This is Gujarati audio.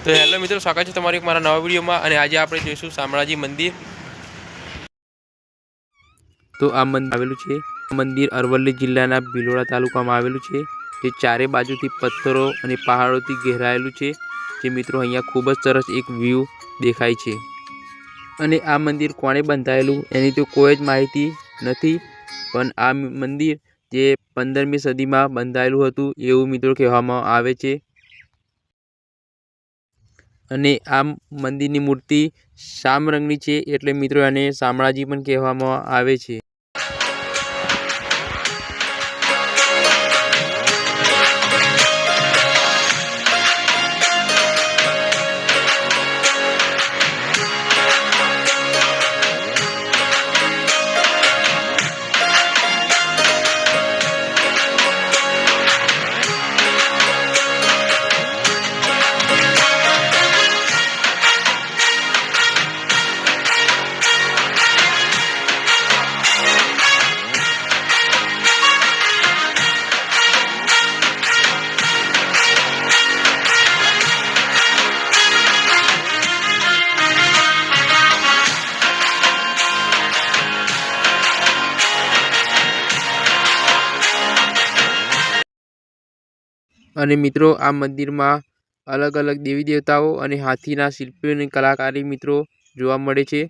તો હેલો મિત્રો, સ્વાગત છે તમારું એક મારા નવા વિડીયોમાં। અને આજે આપણે જોઈશું શામળાજી મંદિર। તો આ મંદિર આવેલું છે, મંદિર અરવલ્લી જિલ્લાના ભિલોડા તાલુકામાં આવેલું છે, જે ચારે બાજુથી પથ્થરો અને પહાડોથી ઘેરાયેલું છે। જે મિત્રો અહીંયા ખૂબ જ સરસ એક વ્યૂ દેખાય છે। અને આ મંદિર કોણે બંધાયેલું એની તો કોઈ જ માહિતી નથી, પણ આ મંદિર જે 15મી સદીમાં બંધાયેલું હતું એવું મિત્રો કહેવામાં આવે છે। અને આ મંદિરની મૂર્તિ શામ રંગની છે, એટલે મિત્રો એને શામળાજી પણ કહેવામાં આવે છે। અને મિત્રો આ મંદિરમાં અલગ અલગ દેવી દેવતાઓ અને હાથીના શિલ્પીઓની કલાકારી મિત્રો જોવા મળે છે।